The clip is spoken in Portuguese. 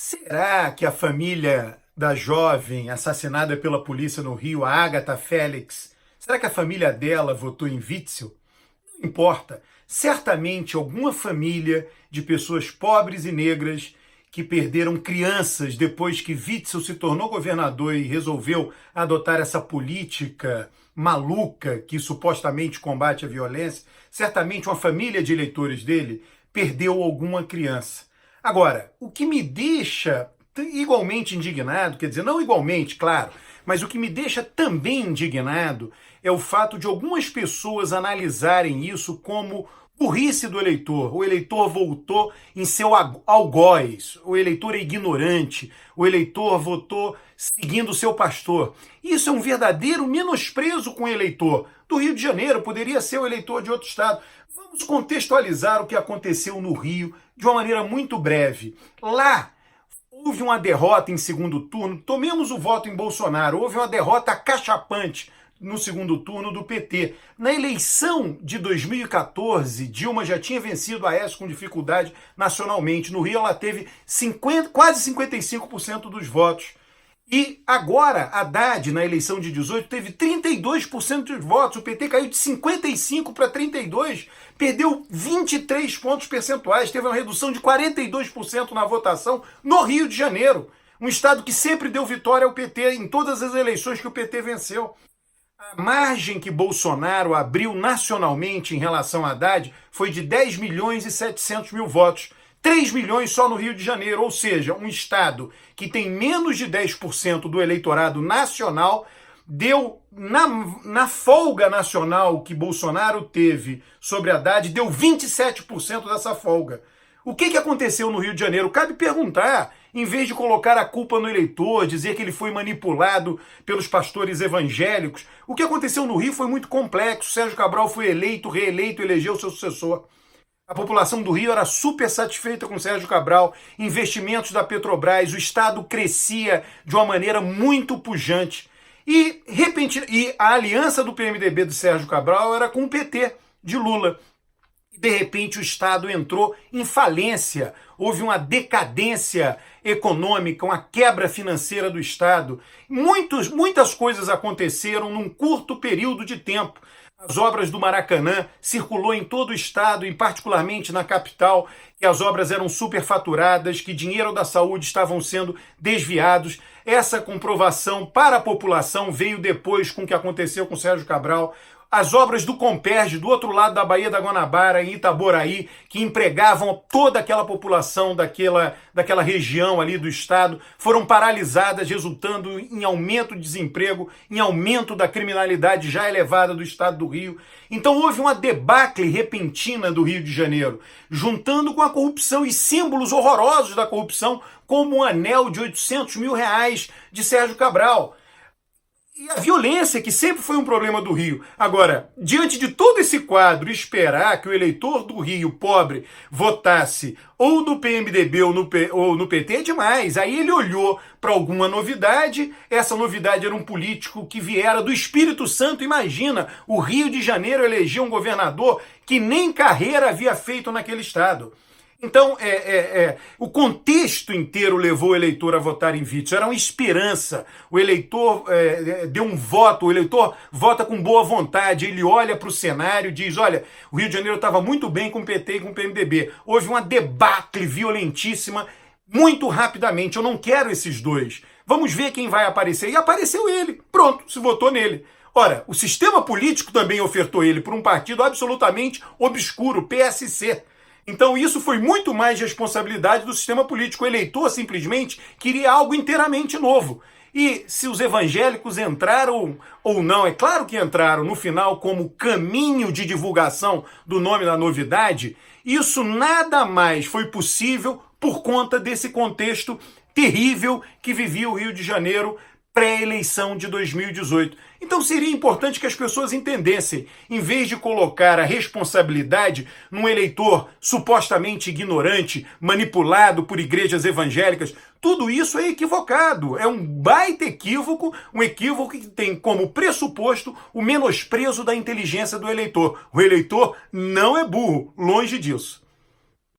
Será que a família da jovem assassinada pela polícia no Rio, a Agatha Félix, será que a família dela votou em Witzel? Não importa. Certamente alguma família de pessoas pobres e negras que perderam crianças depois que Witzel se tornou governador e resolveu adotar essa política maluca que supostamente combate a violência, certamente uma família de eleitores dele perdeu alguma criança. Agora, o que me deixa igualmente indignado, quer dizer, não igualmente, claro, mas o que me deixa também indignado é o fato de algumas pessoas analisarem isso como burrice do eleitor. O eleitor votou em seu algoz, o eleitor é ignorante, o eleitor votou seguindo o seu pastor. Isso é um verdadeiro menosprezo com o eleitor do Rio de Janeiro, poderia ser o eleitor de outro estado. Vamos contextualizar o que aconteceu no Rio de uma maneira muito breve. Lá, houve uma derrota em segundo turno, tomemos o voto em Bolsonaro, houve uma derrota acachapante no segundo turno do PT. Na eleição de 2014, Dilma já tinha vencido a Aécio com dificuldade nacionalmente. No Rio ela teve quase 55% dos votos. E agora, Haddad, na eleição de 18, teve 32% dos votos. O PT caiu de 55 para 32, perdeu 23 pontos percentuais, teve uma redução de 42% na votação no Rio de Janeiro. Um estado que sempre deu vitória ao PT em todas as eleições que o PT venceu. A margem que Bolsonaro abriu nacionalmente em relação a Haddad foi de 10 milhões e 700 mil votos. 3 milhões só no Rio de Janeiro, ou seja, um estado que tem menos de 10% do eleitorado nacional, deu, na folga nacional que Bolsonaro teve sobre Haddad, deu 27% dessa folga. O que aconteceu no Rio de Janeiro? Cabe perguntar, em vez de colocar a culpa no eleitor, dizer que ele foi manipulado pelos pastores evangélicos. O que aconteceu no Rio foi muito complexo. Sérgio Cabral foi eleito, reeleito, elegeu seu sucessor. A população do Rio era super satisfeita com Sérgio Cabral, investimentos da Petrobras, o Estado crescia de uma maneira muito pujante. E a aliança do PMDB do Sérgio Cabral era com o PT de Lula. De repente o Estado entrou em falência, houve uma decadência econômica, uma quebra financeira do Estado. Muitas coisas aconteceram num curto período de tempo. As obras do Maracanã circulou em todo o estado, e particularmente na capital, que as obras eram superfaturadas, que dinheiro da saúde estavam sendo desviados. Essa comprovação para a população veio depois com o que aconteceu com Sérgio Cabral. As obras do Comperj, do outro lado da Baía da Guanabara, em Itaboraí, que empregavam toda aquela população daquela região ali do estado, foram paralisadas, resultando em aumento de desemprego, em aumento da criminalidade já elevada do estado do Rio. Então houve uma debacle repentina do Rio de Janeiro, juntando com a corrupção e símbolos horrorosos da corrupção, como o anel de 800 mil reais de Sérgio Cabral. E a violência, que sempre foi um problema do Rio. Agora, diante de todo esse quadro, esperar que o eleitor do Rio pobre votasse ou no PMDB ou no PT é demais. Aí ele olhou para alguma novidade, essa novidade era um político que viera do Espírito Santo. Imagina, o Rio de Janeiro elegeu um governador que nem carreira havia feito naquele estado. Então, o contexto inteiro levou o eleitor a votar em Witzel. Era uma esperança. O eleitor deu um voto, o eleitor vota com boa vontade. Ele olha para o cenário e diz, olha, o Rio de Janeiro estava muito bem com o PT e com o PMDB. Houve uma debacle violentíssima muito rapidamente. Eu não quero esses dois. Vamos ver quem vai aparecer. E apareceu ele. Pronto, se votou nele. Ora, o sistema político também ofertou ele por um partido absolutamente obscuro, PSC. Então isso foi muito mais responsabilidade do sistema político. O eleitor simplesmente queria algo inteiramente novo. E se os evangélicos entraram ou não, é claro que entraram no final como caminho de divulgação do nome da novidade, isso nada mais foi possível por conta desse contexto terrível que vivia o Rio de Janeiro pré-eleição de 2018. Então seria importante que as pessoas entendessem, em vez de colocar a responsabilidade num eleitor supostamente ignorante, manipulado por igrejas evangélicas, tudo isso é equivocado, é um baita equívoco, um equívoco que tem como pressuposto o menosprezo da inteligência do eleitor. O eleitor não é burro, longe disso.